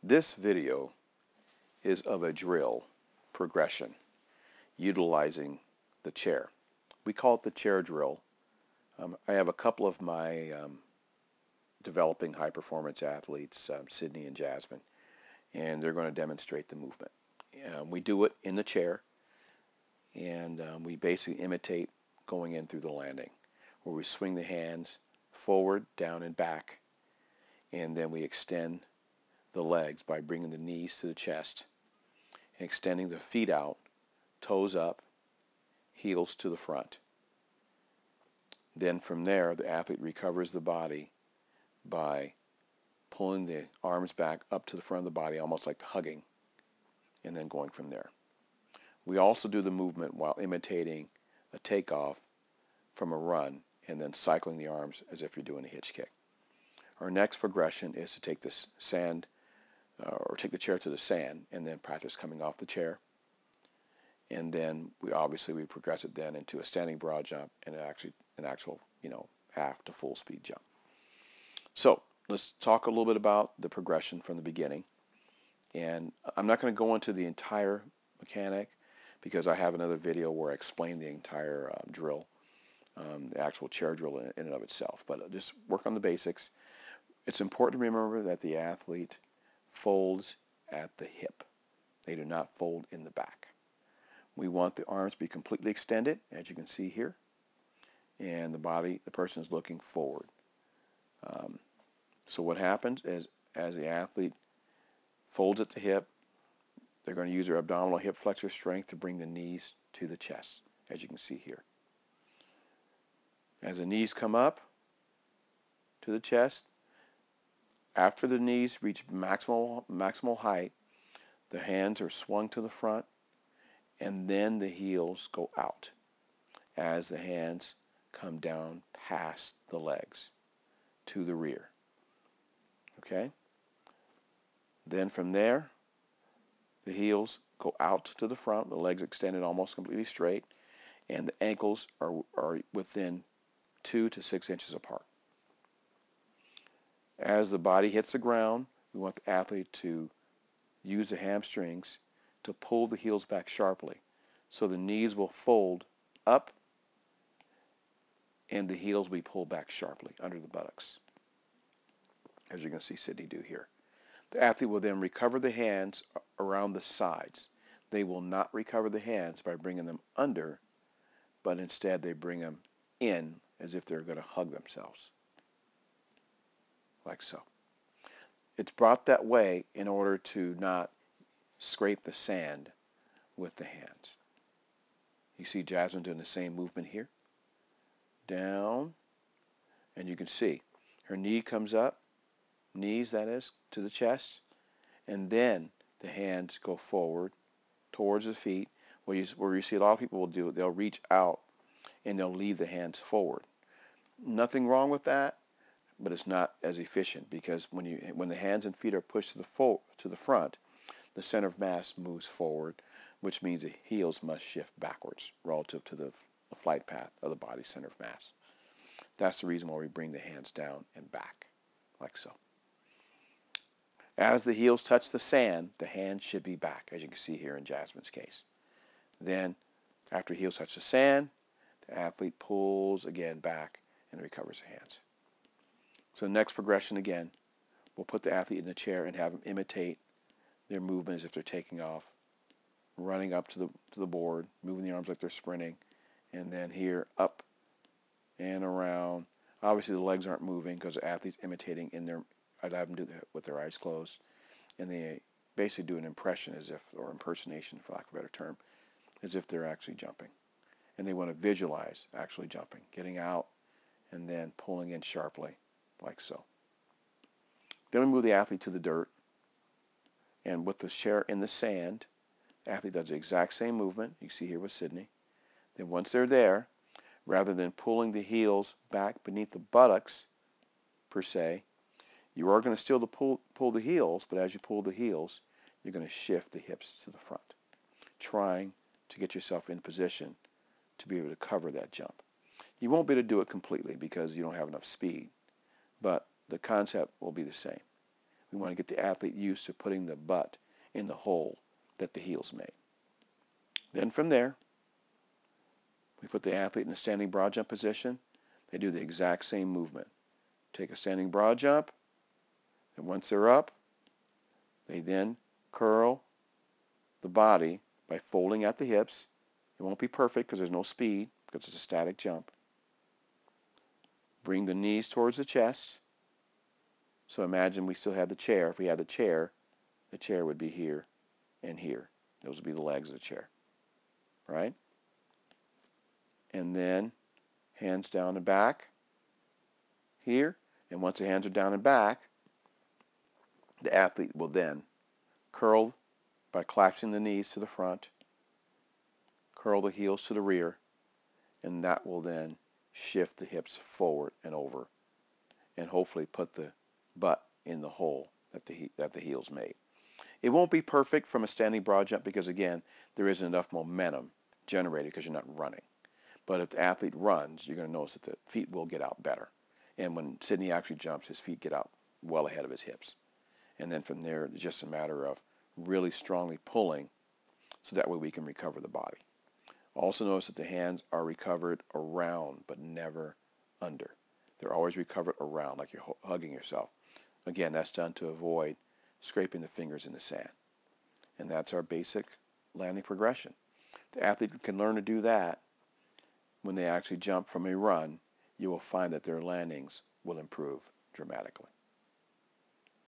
This video is of a drill progression utilizing the chair. We call it the chair drill. I have a couple of my developing high-performance athletes, Sydney and Jasmine, and they're going to demonstrate the movement. We do it in the chair, and we basically imitate going in through the landing, where we swing the hands forward, down, and back, and then we extend the legs by bringing the knees to the chest and extending the feet out, toes up, heels to the front. Then from there, the athlete recovers the body by pulling the arms back up to the front of the body, almost like hugging, and then going from there. We also do the movement while imitating a takeoff from a run and then cycling the arms as if you're doing a hitch kick. Our next progression is to take this sand or take the chair to the sand and then practice coming off the chair. And then we progress it then into a standing broad jump and an actual half to full speed jump. So let's talk a little bit about the progression from the beginning. And I'm not going to go into the entire mechanic because I have another video where I explain the entire drill, the actual chair drill in and of itself. But just work on the basics. It's important to remember that the athlete folds at the hip. They do not fold in the back. We want the arms to be completely extended, as you can see here, and the person is looking forward. So what happens is, as the athlete folds at the hip, they're going to use their abdominal hip flexor strength to bring the knees to the chest, as you can see here. As the knees come up to the chest, after the knees reach maximal height, the hands are swung to the front, and then the heels go out as the hands come down past the legs to the rear. Okay? Then from there, the heels go out to the front, the legs extended almost completely straight, and the ankles are within 2 to 6 inches apart. As the body hits the ground, we want the athlete to use the hamstrings to pull the heels back sharply. So the knees will fold up and the heels will be pulled back sharply under the buttocks, as you're going to see Sydney do here. The athlete will then recover the hands around the sides. They will not recover the hands by bringing them under, but instead they bring them in as if they're going to hug themselves, like so. It's brought that way in order to not scrape the sand with the hands. You see Jasmine doing the same movement here. Down, and you can see her knee comes up, knees that is, to the chest, and then the hands go forward towards the feet, where you see a lot of people will do it. They'll reach out and they'll leave the hands forward. Nothing wrong with that, but it's not as efficient because when the hands and feet are pushed to the front, the center of mass moves forward, which means the heels must shift backwards relative to the flight path of the body's center of mass. That's the reason why we bring the hands down and back, like so. As the heels touch the sand, the hands should be back, as you can see here in Jasmine's case. Then, after heels touch the sand, the athlete pulls again back and recovers the hands. So the next progression again, we'll put the athlete in the chair and have them imitate their movement as if they're taking off, running up to the board, moving the arms like they're sprinting, and then here up and around. Obviously the legs aren't moving because the athlete's imitating I'd have them do that with their eyes closed, and they basically do an impression or impersonation, for lack of a better term, as if they're actually jumping. And they want to visualize actually jumping, getting out, and then pulling in sharply, like so. Then we move the athlete to the dirt, and with the chair in the sand, the athlete does the exact same movement you see here with Sydney. Then once they're there, rather than pulling the heels back beneath the buttocks, per se, you are going to still pull the heels, but as you pull the heels, you're going to shift the hips to the front, trying to get yourself in position to be able to cover that jump. You won't be able to do it completely because you don't have enough speed, but the concept will be the same. We want to get the athlete used to putting the butt in the hole that the heels made. Then from there, we put the athlete in a standing broad jump position. They do the exact same movement. Take a standing broad jump, and once they're up, they then curl the body by folding at the hips. It won't be perfect because there's no speed, because it's a static jump. Bring the knees towards the chest. So imagine we still have the chair. If we had the chair would be here and here. Those would be the legs of the chair. Right? And then hands down and back here. And once the hands are down and back, the athlete will then curl by collapsing the knees to the front, curl the heels to the rear, and that will then shift the hips forward and over and hopefully put the butt in the hole that the heels made. It won't be perfect from a standing broad jump because, again, there isn't enough momentum generated because you're not running. But if the athlete runs, you're going to notice that the feet will get out better. And when Sidney actually jumps, his feet get out well ahead of his hips. And then from there, it's just a matter of really strongly pulling so that way we can recover the body. Also notice that the hands are recovered around but never under. They're always recovered around like you're hugging yourself. Again, that's done to avoid scraping the fingers in the sand. And that's our basic landing progression. The athlete can learn to do that. When they actually jump from a run, you will find that their landings will improve dramatically.